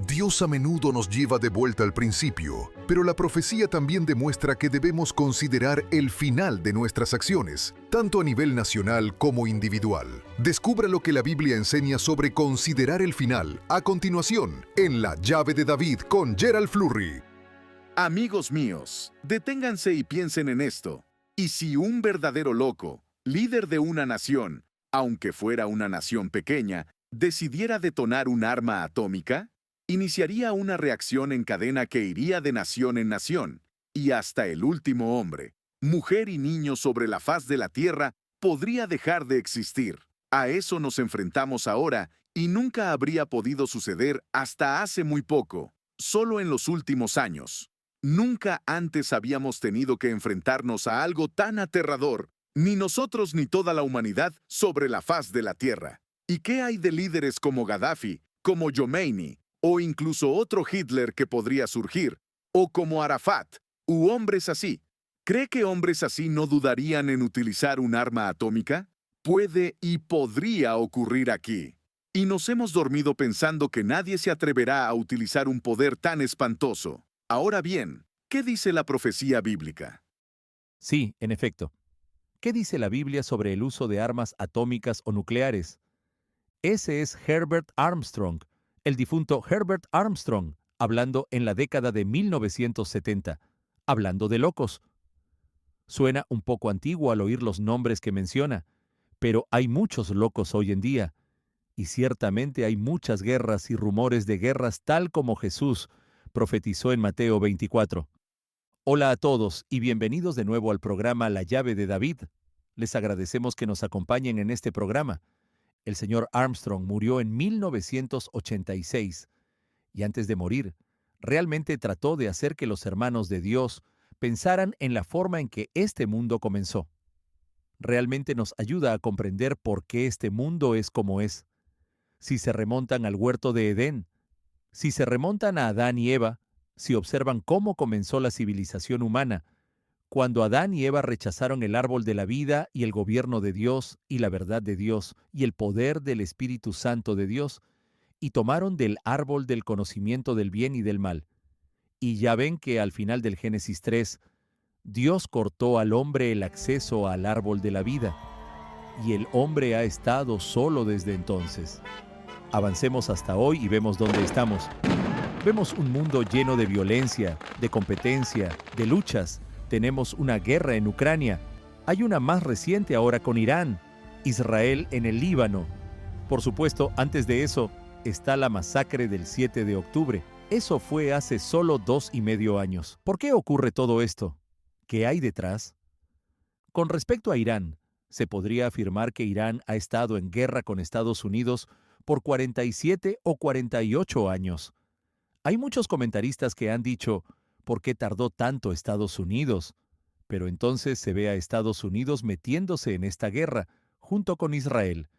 Dios a menudo nos lleva de vuelta al principio, pero la profecía también demuestra que debemos considerar el final de nuestras acciones, tanto a nivel nacional como individual. Descubra lo que la Biblia enseña sobre considerar el final a continuación en La Llave de David con Gerald Flurry. Amigos míos, deténganse y piensen en esto. ¿Y si un verdadero loco, líder de una nación, aunque fuera una nación pequeña, decidiera detonar un arma atómica? Iniciaría una reacción en cadena que iría de nación en nación, y hasta el último hombre, mujer y niño sobre la faz de la Tierra podría dejar de existir. A eso nos enfrentamos ahora y nunca habría podido suceder hasta hace muy poco, solo en los últimos años. Nunca antes habíamos tenido que enfrentarnos a algo tan aterrador, ni nosotros ni toda la humanidad sobre la faz de la Tierra. ¿Y qué hay de líderes como Gaddafi, como Khomeini, o incluso otro Hitler que podría surgir, o como Arafat, u hombres así? ¿Cree que hombres así no dudarían en utilizar un arma atómica? Puede y podría ocurrir aquí. Y nos hemos dormido pensando que nadie se atreverá a utilizar un poder tan espantoso. Ahora bien, ¿qué dice la profecía bíblica? Sí, en efecto. ¿Qué dice la Biblia sobre el uso de armas atómicas o nucleares? Ese es Herbert Armstrong, el difunto Herbert Armstrong, hablando en la década de 1970, hablando de locos. Suena un poco antiguo al oír los nombres que menciona, pero hay muchos locos hoy en día, y ciertamente hay muchas guerras y rumores de guerras tal como Jesús profetizó en Mateo 24. Hola a todos y bienvenidos de nuevo al programa La Llave de David. Les agradecemos que nos acompañen en este programa. El señor Armstrong murió en 1986 y antes de morir, realmente trató de hacer que los hermanos de Dios pensaran en la forma en que este mundo comenzó. Realmente nos ayuda a comprender por qué este mundo es como es. Si se remontan al huerto de Edén, si se remontan a Adán y Eva, si observan cómo comenzó la civilización humana, cuando Adán y Eva rechazaron el árbol de la vida y el gobierno de Dios y la verdad de Dios y el poder del Espíritu Santo de Dios, y tomaron del árbol del conocimiento del bien y del mal. Y ya ven que al final del Génesis 3, Dios cortó al hombre el acceso al árbol de la vida, y el hombre ha estado solo desde entonces. Avancemos hasta hoy y vemos dónde estamos. Vemos un mundo lleno de violencia, de competencia, de luchas. Tenemos una guerra en Ucrania. Hay una más reciente ahora con Irán, Israel en el Líbano. Por supuesto, antes de eso, está la masacre del 7 de octubre. Eso fue hace solo 2,5 años. ¿Por qué ocurre todo esto? ¿Qué hay detrás? Con respecto a Irán, se podría afirmar que Irán ha estado en guerra con Estados Unidos por 47 o 48 años. Hay muchos comentaristas que han dicho, ¿por qué tardó tanto Estados Unidos? Pero entonces se ve a Estados Unidos metiéndose en esta guerra, junto con Israel.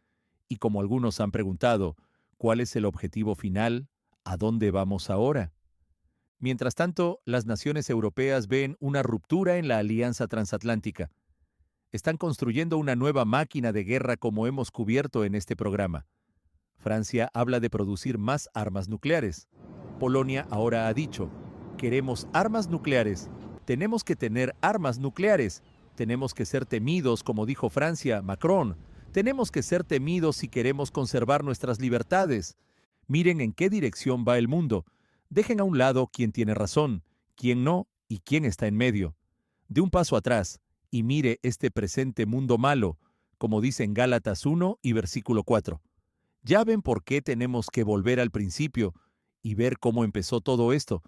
Y como algunos han preguntado, ¿cuál es el objetivo final? ¿A dónde vamos ahora? Mientras tanto, las naciones europeas ven una ruptura en la alianza transatlántica. Están construyendo una nueva máquina de guerra como hemos cubierto en este programa. Francia habla de producir más armas nucleares. Polonia ahora ha dicho, queremos armas nucleares, tenemos que tener armas nucleares, tenemos que ser temidos, como dijo Francia, Macron, tenemos que ser temidos si queremos conservar nuestras libertades. Miren en qué dirección va el mundo. Dejen a un lado quién tiene razón, quién no y quién está en medio. De un paso atrás y mire este presente mundo malo, como dice en Gálatas 1 y versículo 4. Ya ven por qué tenemos que volver al principio y ver cómo empezó todo esto.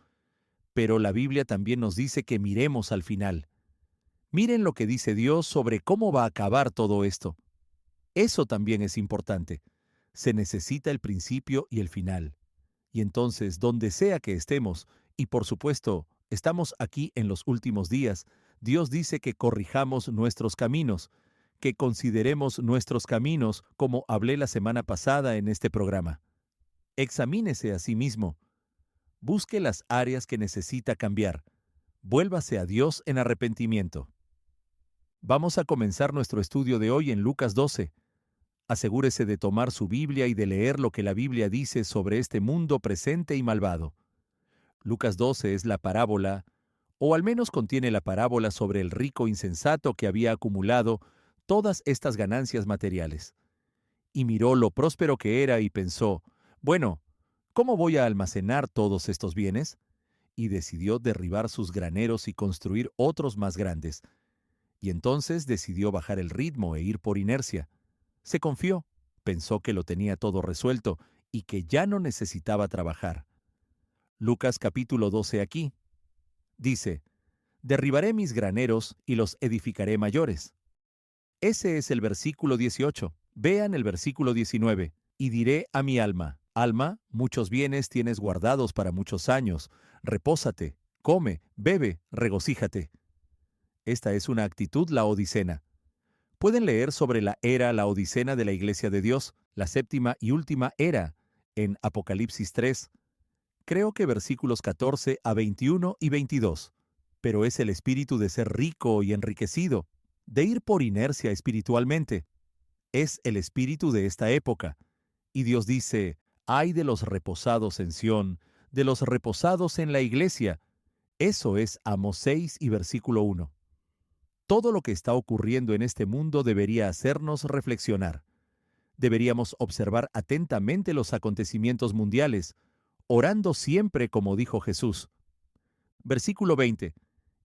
Pero la Biblia también nos dice que miremos al final. Miren lo que dice Dios sobre cómo va a acabar todo esto. Eso también es importante. Se necesita el principio y el final. Y entonces, donde sea que estemos, y por supuesto, estamos aquí en los últimos días, Dios dice que corrijamos nuestros caminos, que consideremos nuestros caminos, como hablé la semana pasada en este programa. Examínese a sí mismo. Busque las áreas que necesita cambiar. Vuélvase a Dios en arrepentimiento. Vamos a comenzar nuestro estudio de hoy en Lucas 12. Asegúrese de tomar su Biblia y de leer lo que la Biblia dice sobre este mundo presente y malvado. Lucas 12 es la parábola, o al menos contiene la parábola sobre el rico insensato que había acumulado todas estas ganancias materiales. Y miró lo próspero que era y pensó, bueno, ¿cómo voy a almacenar todos estos bienes? Y decidió derribar sus graneros y construir otros más grandes. Y entonces decidió bajar el ritmo e ir por inercia. Se confió, pensó que lo tenía todo resuelto y que ya no necesitaba trabajar. Lucas capítulo 12 aquí. Dice, derribaré mis graneros y los edificaré mayores. Ese es el versículo 18. Vean el versículo 19. Y diré a mi alma, alma, muchos bienes tienes guardados para muchos años. Repósate, come, bebe, regocíjate. Esta es una actitud laodicena. Pueden leer sobre la era laodicena de la Iglesia de Dios, la séptima y última era, en Apocalipsis 3. Creo que versículos 14 a 21 y 22. Pero es el espíritu de ser rico y enriquecido, de ir por inercia espiritualmente. Es el espíritu de esta época. Y Dios dice, ay de los reposados en Sión, de los reposados en la iglesia. Eso es Amós 6 y versículo 1. Todo lo que está ocurriendo en este mundo debería hacernos reflexionar. Deberíamos observar atentamente los acontecimientos mundiales, orando siempre como dijo Jesús. Versículo 20.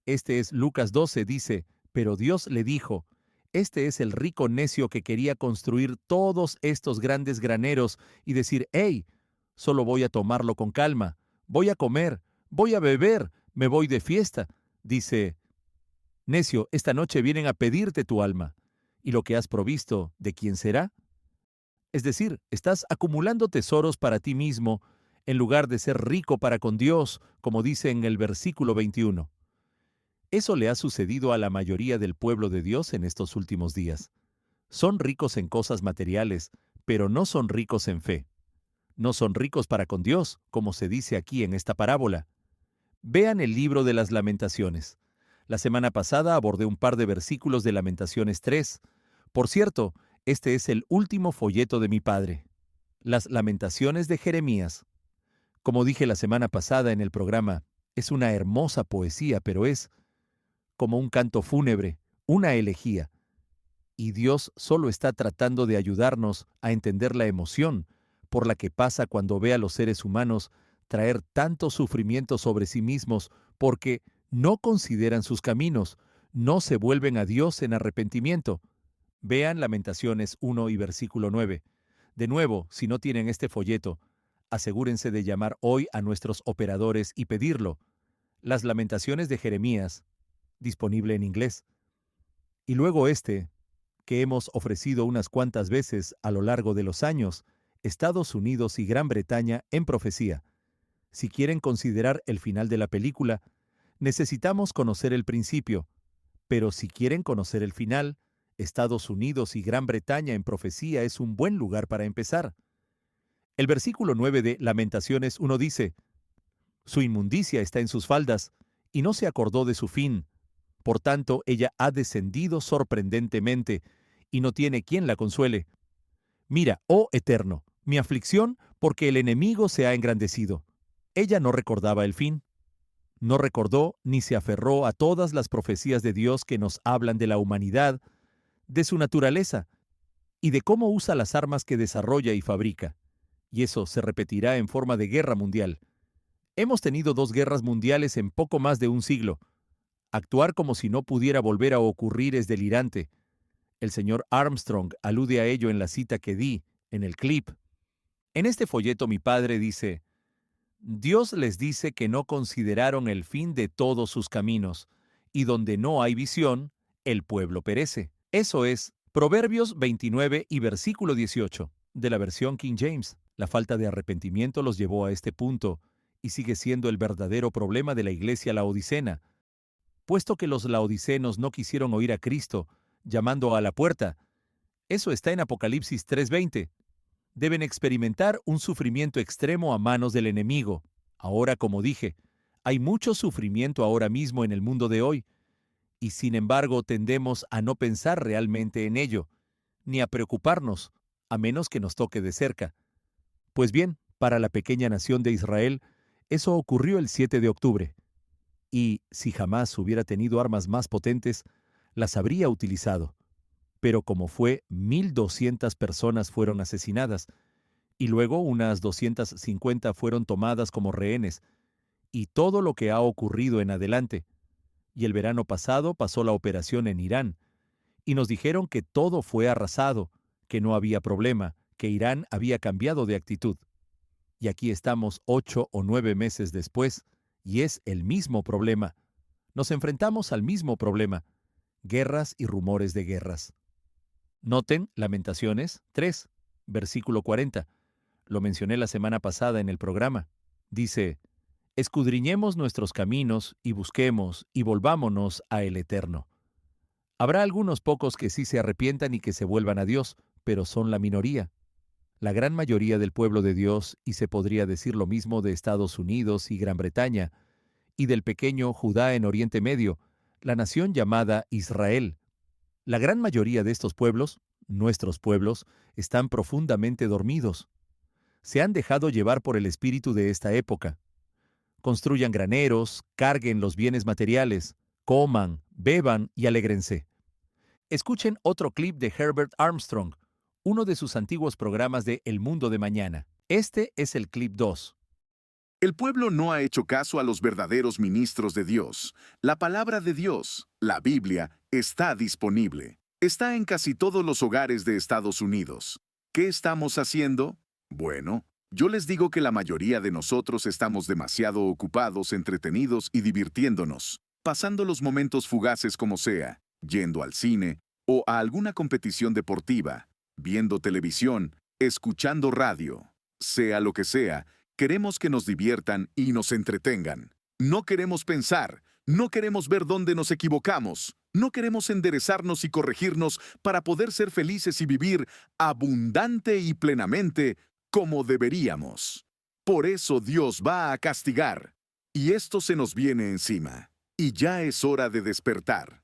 Este es Lucas 12, dice, pero Dios le dijo, este es el rico necio que quería construir todos estos grandes graneros y decir, hey, solo voy a tomarlo con calma, voy a comer, voy a beber, me voy de fiesta. Dice, necio, esta noche vienen a pedirte tu alma, y lo que has provisto, ¿de quién será? Es decir, estás acumulando tesoros para ti mismo, en lugar de ser rico para con Dios, como dice en el versículo 21. Eso le ha sucedido a la mayoría del pueblo de Dios en estos últimos días. Son ricos en cosas materiales, pero no son ricos en fe. No son ricos para con Dios, como se dice aquí en esta parábola. Vean el libro de las Lamentaciones. La semana pasada abordé un par de versículos de Lamentaciones 3. Por cierto, este es el último folleto de mi padre. Las Lamentaciones de Jeremías. Como dije la semana pasada en el programa, es una hermosa poesía, pero es como un canto fúnebre, una elegía. Y Dios solo está tratando de ayudarnos a entender la emoción por la que pasa cuando ve a los seres humanos traer tanto sufrimiento sobre sí mismos porque no consideran sus caminos, no se vuelven a Dios en arrepentimiento. Vean Lamentaciones 1 y versículo 9. De nuevo, si no tienen este folleto, asegúrense de llamar hoy a nuestros operadores y pedirlo. Las Lamentaciones de Jeremías, disponible en inglés. Y luego que hemos ofrecido unas cuantas veces a lo largo de los años, Estados Unidos y Gran Bretaña en profecía. Si quieren considerar el final de la película, necesitamos conocer el principio, pero si quieren conocer el final, Estados Unidos y Gran Bretaña en profecía es un buen lugar para empezar. El versículo 9 de Lamentaciones 1 dice, su inmundicia está en sus faldas, y no se acordó de su fin. Por tanto, ella ha descendido sorprendentemente, y no tiene quien la consuele. Mira, oh Eterno, mi aflicción, porque el enemigo se ha engrandecido. Ella no recordaba el fin. No recordó ni se aferró a todas las profecías de Dios que nos hablan de la humanidad, de su naturaleza, y de cómo usa las armas que desarrolla y fabrica. Y eso se repetirá en forma de guerra mundial. Hemos tenido 2 guerras mundiales en poco más de un siglo. Actuar como si no pudiera volver a ocurrir es delirante. El señor Armstrong alude a ello en la cita que di, en el clip. En este folleto mi padre dice, Dios les dice que no consideraron el fin de todos sus caminos, y donde no hay visión, el pueblo perece. Eso es Proverbios 29 y versículo 18, de la versión King James. La falta de arrepentimiento los llevó a este punto, y sigue siendo el verdadero problema de la iglesia laodicena. Puesto que los laodicenos no quisieron oír a Cristo, llamando a la puerta. Eso está en Apocalipsis 3:20. Deben experimentar un sufrimiento extremo a manos del enemigo. Ahora, como dije, hay mucho sufrimiento ahora mismo en el mundo de hoy, y sin embargo tendemos a no pensar realmente en ello, ni a preocuparnos, a menos que nos toque de cerca. Pues bien, para la pequeña nación de Israel, eso ocurrió el 7 de octubre. Y, si jamás hubiera tenido armas más potentes, las habría utilizado. Pero como fue, 1,200 personas fueron asesinadas, y luego unas 250 fueron tomadas como rehenes, y todo lo que ha ocurrido en adelante. Y el verano pasado pasó la operación en Irán, y nos dijeron que todo fue arrasado, que no había problema, que Irán había cambiado de actitud. Y aquí estamos 8 o 9 meses después, y es el mismo problema. Nos enfrentamos al mismo problema: guerras y rumores de guerras. Noten Lamentaciones 3, versículo 40. Lo mencioné la semana pasada en el programa. Dice: escudriñemos nuestros caminos y busquemos y volvámonos a el Eterno. Habrá algunos pocos que sí se arrepientan y que se vuelvan a Dios, pero son la minoría. La gran mayoría del pueblo de Dios, y se podría decir lo mismo de Estados Unidos y Gran Bretaña, y del pequeño Judá en Oriente Medio, la nación llamada Israel. La gran mayoría de estos pueblos, nuestros pueblos, están profundamente dormidos. Se han dejado llevar por el espíritu de esta época. Construyan graneros, carguen los bienes materiales, coman, beban y alégrense. Escuchen otro clip de Herbert Armstrong, uno de sus antiguos programas de El Mundo de Mañana. Este es el clip 2. El pueblo no ha hecho caso a los verdaderos ministros de Dios. La palabra de Dios, la Biblia, está disponible. Está en casi todos los hogares de Estados Unidos. ¿Qué estamos haciendo? Bueno, yo les digo que la mayoría de nosotros estamos demasiado ocupados, entretenidos y divirtiéndonos, pasando los momentos fugaces como sea, yendo al cine o a alguna competición deportiva, viendo televisión, escuchando radio. Sea lo que sea, queremos que nos diviertan y nos entretengan. No queremos pensar, no queremos ver dónde nos equivocamos, no queremos enderezarnos y corregirnos para poder ser felices y vivir abundante y plenamente como deberíamos. Por eso Dios va a castigar, y esto se nos viene encima, y ya es hora de despertar.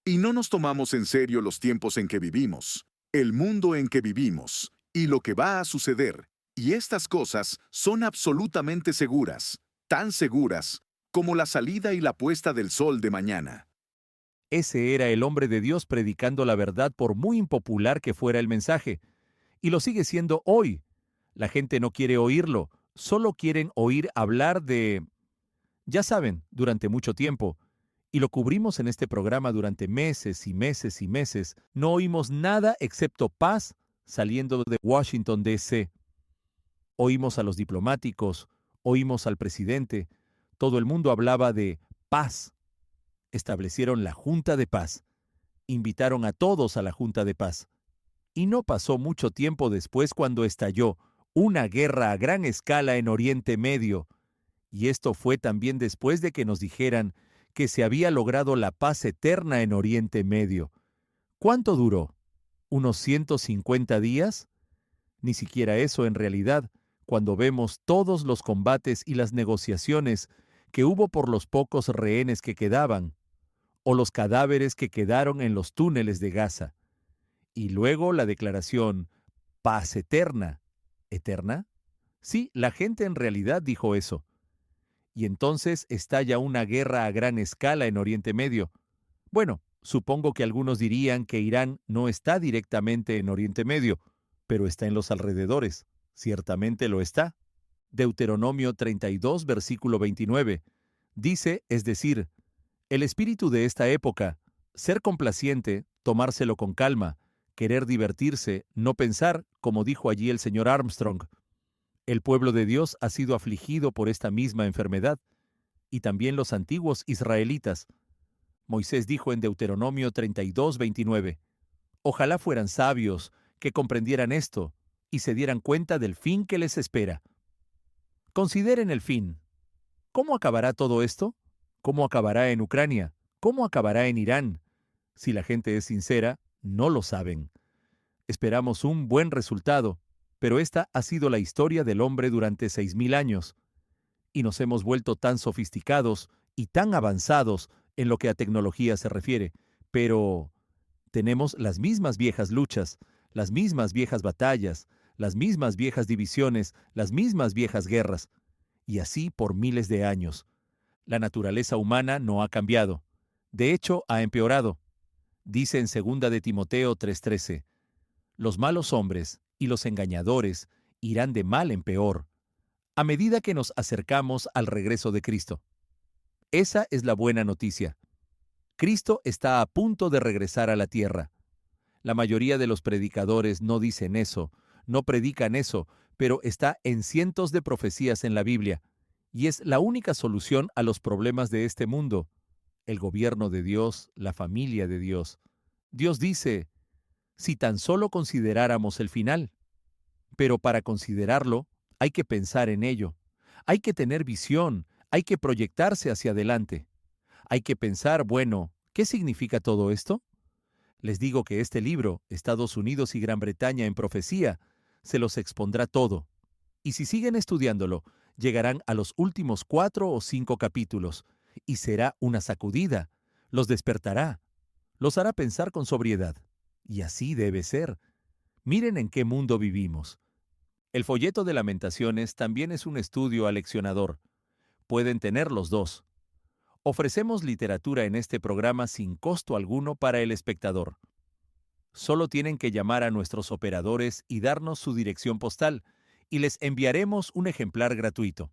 Y no nos tomamos en serio los tiempos en que vivimos, el mundo en que vivimos, y lo que va a suceder. Y estas cosas son absolutamente seguras, tan seguras como la salida y la puesta del sol de mañana. Ese era el hombre de Dios predicando la verdad por muy impopular que fuera el mensaje. Y lo sigue siendo hoy. La gente no quiere oírlo, solo quieren oír hablar de... Ya saben, durante mucho tiempo. Y lo cubrimos en este programa durante meses y meses y meses. No oímos nada excepto paz saliendo de Washington, D.C. Oímos a los diplomáticos, oímos al presidente. Todo el mundo hablaba de paz. Establecieron la Junta de Paz. Invitaron a todos a la Junta de Paz. Y no pasó mucho tiempo después cuando estalló una guerra a gran escala en Oriente Medio. Y esto fue también después de que nos dijeran que se había logrado la paz eterna en Oriente Medio. ¿Cuánto duró? ¿Unos 150 días? Ni siquiera eso en realidad, cuando vemos todos los combates y las negociaciones que hubo por los pocos rehenes que quedaban, o los cadáveres que quedaron en los túneles de Gaza. Y luego la declaración, paz eterna. ¿Eterna? Sí, la gente en realidad dijo eso. Y entonces estalla una guerra a gran escala en Oriente Medio. Bueno, supongo que algunos dirían que Irán no está directamente en Oriente Medio, pero está en los alrededores. Ciertamente lo está. Deuteronomio 32, versículo 29. Dice, es decir, el espíritu de esta época, ser complaciente, tomárselo con calma, querer divertirse, no pensar, como dijo allí el señor Armstrong. El pueblo de Dios ha sido afligido por esta misma enfermedad, y también los antiguos israelitas. Moisés dijo en Deuteronomio 32, 29, ojalá fueran sabios, que comprendieran esto, y se dieran cuenta del fin que les espera. Consideren el fin. ¿Cómo acabará todo esto? ¿Cómo acabará en Ucrania? ¿Cómo acabará en Irán? Si la gente es sincera, no lo saben. Esperamos un buen resultado, pero esta ha sido la historia del hombre durante 6,000 años, y nos hemos vuelto tan sofisticados y tan avanzados en lo que a tecnología se refiere, pero tenemos las mismas viejas luchas, las mismas viejas batallas, las mismas viejas divisiones, las mismas viejas guerras, y así por miles de años. La naturaleza humana no ha cambiado. De hecho, ha empeorado. Dice en 2 de Timoteo 3:13, los malos hombres y los engañadores irán de mal en peor, a medida que nos acercamos al regreso de Cristo. Esa es la buena noticia. Cristo está a punto de regresar a la tierra. La mayoría de los predicadores no dicen eso, no predican eso, pero está en cientos de profecías en la Biblia, y es la única solución a los problemas de este mundo. El gobierno de Dios, la familia de Dios. Dios dice, si tan solo consideráramos el final. Pero para considerarlo, hay que pensar en ello. Hay que tener visión, hay que proyectarse hacia adelante. Hay que pensar, bueno, ¿qué significa todo esto? Les digo que este libro, Estados Unidos y Gran Bretaña en Profecía, se los expondrá todo. Y si siguen estudiándolo, llegarán a los últimos 4 o 5 capítulos, y será una sacudida. Los despertará. Los hará pensar con sobriedad. Y así debe ser. Miren en qué mundo vivimos. El folleto de Lamentaciones también es un estudio aleccionador. Pueden tener los dos. Ofrecemos literatura en este programa sin costo alguno para el espectador. Solo tienen que llamar a nuestros operadores y darnos su dirección postal, y les enviaremos un ejemplar gratuito.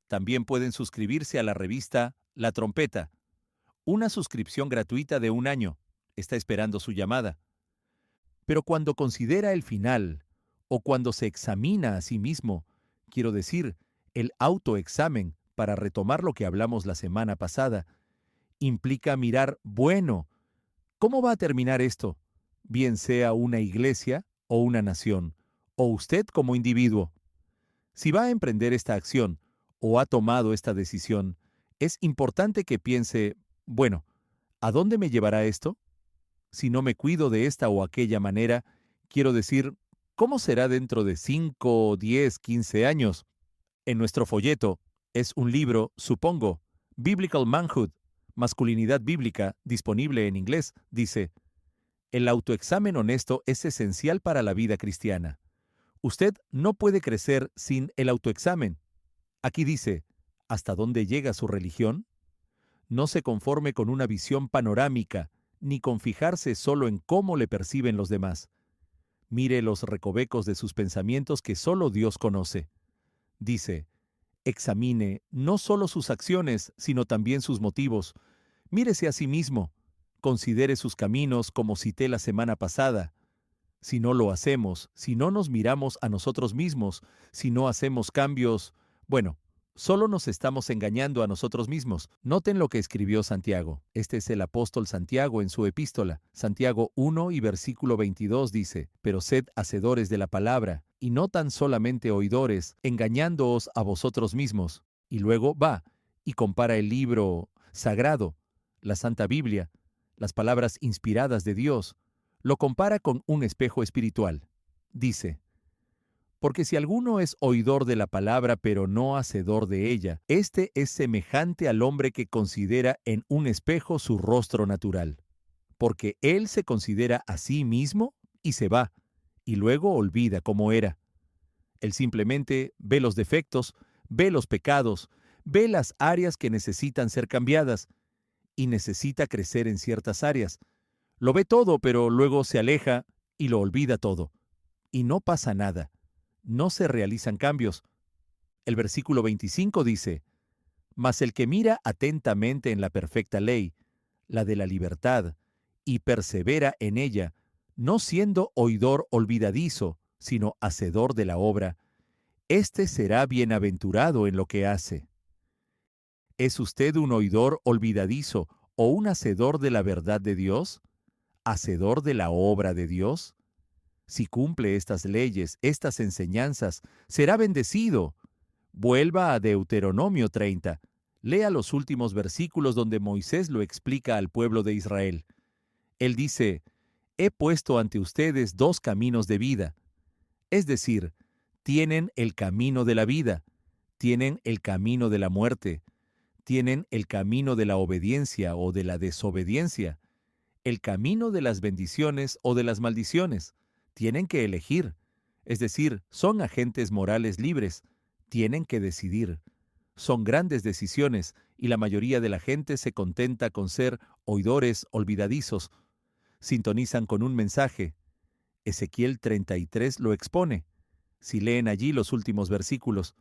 También pueden suscribirse a la revista La Trompeta. Una suscripción gratuita de 1 año. Está esperando su llamada. Pero cuando considera el final, o cuando se examina a sí mismo, quiero decir, el autoexamen, para retomar lo que hablamos la semana pasada, implica mirar, bueno, ¿cómo va a terminar esto? Bien sea una iglesia o una nación, o usted como individuo. Si va a emprender esta acción, o ha tomado esta decisión, es importante que piense, bueno, ¿a dónde me llevará esto? Si no me cuido de esta o aquella manera, quiero decir, ¿cómo será dentro de 5, 10, 15 años? En nuestro folleto, es un libro, supongo, Biblical Manhood, Masculinidad Bíblica, disponible en inglés, dice, el autoexamen honesto es esencial para la vida cristiana. Usted no puede crecer sin el autoexamen. Aquí dice, ¿hasta dónde llega su religión? No se conforme con una visión panorámica, ni con fijarse solo en cómo le perciben los demás. Mire los recovecos de sus pensamientos que solo Dios conoce. Dice, examine no solo sus acciones, sino también sus motivos. Mírese a sí mismo. Considere sus caminos como cité la semana pasada. Si no lo hacemos, si no nos miramos a nosotros mismos, si no hacemos cambios, bueno, solo nos estamos engañando a nosotros mismos. Noten lo que escribió Santiago. Este es el apóstol Santiago en su epístola. Santiago 1 y versículo 22 dice, pero sed hacedores de la palabra, y no tan solamente oidores, engañándoos a vosotros mismos. Y luego va y compara el libro sagrado, la Santa Biblia, las palabras inspiradas de Dios, lo compara con un espejo espiritual. Dice, porque si alguno es oidor de la palabra pero no hacedor de ella, éste es semejante al hombre que considera en un espejo su rostro natural. Porque él se considera a sí mismo y se va, y luego olvida cómo era. Él simplemente ve los defectos, ve los pecados, ve las áreas que necesitan ser cambiadas, y necesita crecer en ciertas áreas. Lo ve todo, pero luego se aleja y lo olvida todo. Y no pasa nada. No se realizan cambios. El versículo 25 dice, mas el que mira atentamente en la perfecta ley, la de la libertad, y persevera en ella, no siendo oidor olvidadizo, sino hacedor de la obra, éste será bienaventurado en lo que hace. ¿Es usted un oidor olvidadizo o un hacedor de la verdad de Dios? ¿Hacedor de la obra de Dios? Si cumple estas leyes, estas enseñanzas, será bendecido. Vuelva a Deuteronomio 30. Lea los últimos versículos donde Moisés lo explica al pueblo de Israel. Él dice, he puesto ante ustedes 2 caminos de vida. Es decir, tienen el camino de la vida, tienen el camino de la muerte, tienen el camino de la obediencia o de la desobediencia, el camino de las bendiciones o de las maldiciones. Tienen que elegir. Es decir, son agentes morales libres. Tienen que decidir. Son grandes decisiones y la mayoría de la gente se contenta con ser oidores olvidadizos. Sintonizan con un mensaje. Ezequiel 33 lo expone. Si leen allí los últimos versículos,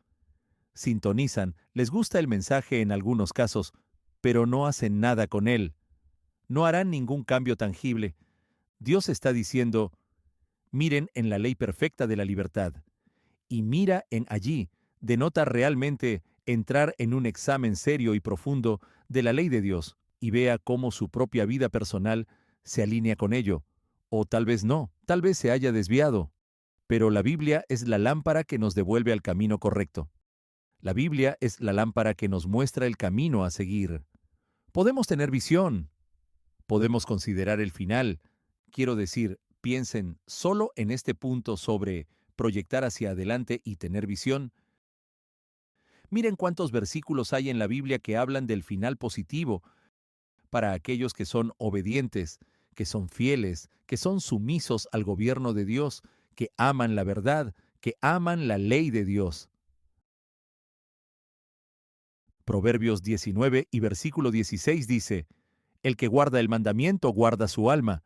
sintonizan, les gusta el mensaje en algunos casos, pero no hacen nada con él. No harán ningún cambio tangible. Dios está diciendo, miren en la ley perfecta de la libertad. Y mira en allí, denota realmente entrar en un examen serio y profundo de la ley de Dios y vea cómo su propia vida personal se alinea con ello. O tal vez no, tal vez se haya desviado. Pero la Biblia es la lámpara que nos devuelve al camino correcto. La Biblia es la lámpara que nos muestra el camino a seguir. Podemos tener visión. Podemos considerar el final. Quiero decir, piensen solo en este punto sobre proyectar hacia adelante y tener visión. Miren cuántos versículos hay en la Biblia que hablan del final positivo para aquellos que son obedientes, que son fieles, que son sumisos al gobierno de Dios, que aman la verdad, que aman la ley de Dios. Proverbios 19 y versículo 16 dice, el que guarda el mandamiento guarda su alma.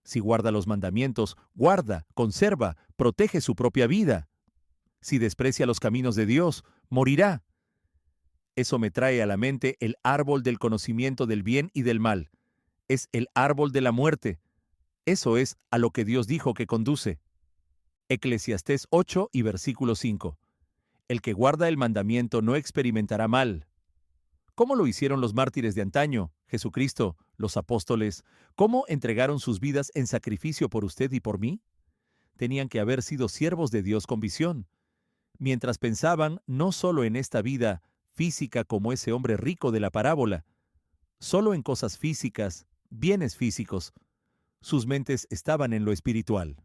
Si guarda los mandamientos, guarda, conserva, protege su propia vida. Si desprecia los caminos de Dios, morirá. Eso me trae a la mente el árbol del conocimiento del bien y del mal. Es el árbol de la muerte. Eso es a lo que Dios dijo que conduce. Eclesiastés 8 y versículo 5. El que guarda el mandamiento no experimentará mal. ¿Cómo lo hicieron los mártires de antaño, Jesucristo, los apóstoles? ¿Cómo entregaron sus vidas en sacrificio por usted y por mí? Tenían que haber sido siervos de Dios con visión. Mientras pensaban no solo en esta vida física como ese hombre rico de la parábola, solo en cosas físicas, bienes físicos. Sus mentes estaban en lo espiritual.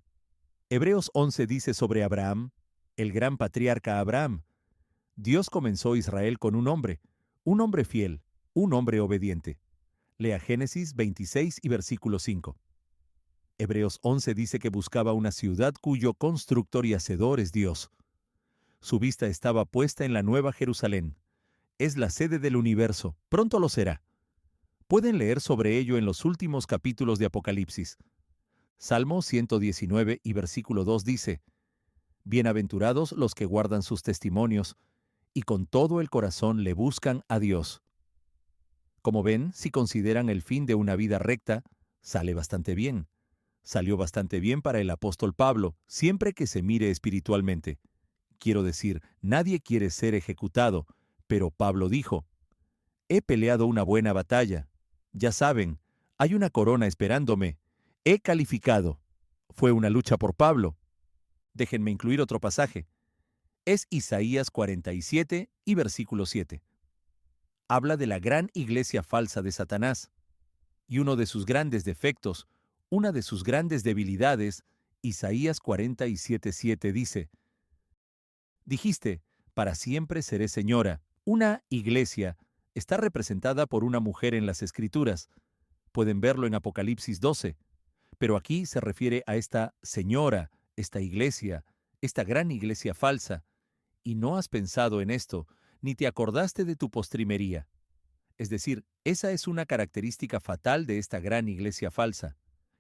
Hebreos 11 dice sobre Abraham, el gran patriarca Abraham, Dios comenzó Israel con un hombre fiel, un hombre obediente. Lea Génesis 26 y versículo 5. Hebreos 11 dice que buscaba una ciudad cuyo constructor y hacedor es Dios. Su vista estaba puesta en la Nueva Jerusalén. Es la sede del universo, pronto lo será. Pueden leer sobre ello en los últimos capítulos de Apocalipsis. Salmo 119 y versículo 2 dice, bienaventurados los que guardan sus testimonios, y con todo el corazón le buscan a Dios. Como ven, si consideran el fin de una vida recta, sale bastante bien. Salió bastante bien para el apóstol Pablo, siempre que se mire espiritualmente. Quiero decir, nadie quiere ser ejecutado, pero Pablo dijo, he peleado una buena batalla. Ya saben, hay una corona esperándome. He calificado. Fue una lucha por Pablo. Déjenme incluir otro pasaje. Es Isaías 47 y versículo 7. Habla de la gran iglesia falsa de Satanás. Y uno de sus grandes defectos, una de sus grandes debilidades, Isaías 47:7 dice, dijiste, para siempre seré señora. Una iglesia está representada por una mujer en las Escrituras. Pueden verlo en Apocalipsis 12. Pero aquí se refiere a esta señora, esta iglesia, esta gran iglesia falsa. Y no has pensado en esto, ni te acordaste de tu postrimería. Es decir, esa es una característica fatal de esta gran iglesia falsa,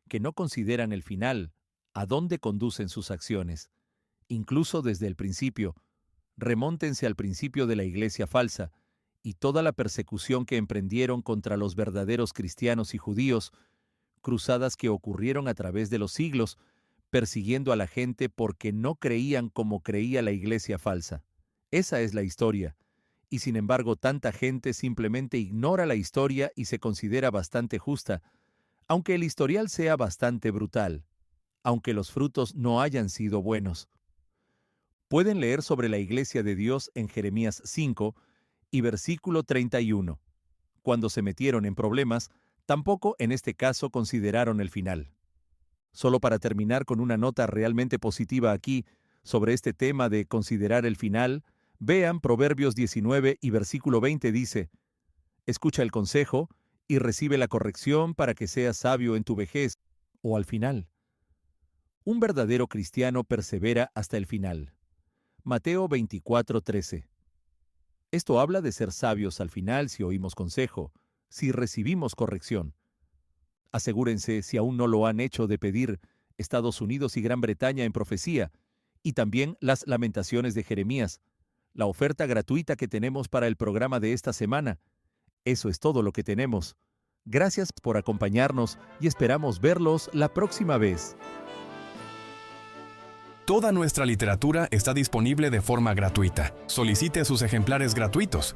que no consideran el final, a dónde conducen sus acciones. Incluso desde el principio, remóntense al principio de la iglesia falsa, y toda la persecución que emprendieron contra los verdaderos cristianos y judíos, cruzadas que ocurrieron a través de los siglos, persiguiendo a la gente porque no creían como creía la iglesia falsa. Esa es la historia. Y sin embargo, tanta gente simplemente ignora la historia y se considera bastante justa, aunque el historial sea bastante brutal, aunque los frutos no hayan sido buenos. Pueden leer sobre la iglesia de Dios en Jeremías 5 y versículo 31. Cuando se metieron en problemas, tampoco en este caso consideraron el final. Solo para terminar con una nota realmente positiva aquí, sobre este tema de considerar el final, vean Proverbios 19 y versículo 20 dice, escucha el consejo y recibe la corrección para que seas sabio en tu vejez. o al final. Un verdadero cristiano persevera hasta el final. Mateo 24:13. Esto habla de ser sabios al final si oímos consejo, si recibimos corrección. Asegúrense, si aún no lo han hecho, de pedir Estados Unidos y Gran Bretaña en profecía, y también las Lamentaciones de Jeremías, la oferta gratuita que tenemos para el programa de esta semana. Eso es todo lo que tenemos. Gracias por acompañarnos y esperamos verlos la próxima vez. Toda nuestra literatura está disponible de forma gratuita. Solicite sus ejemplares gratuitos.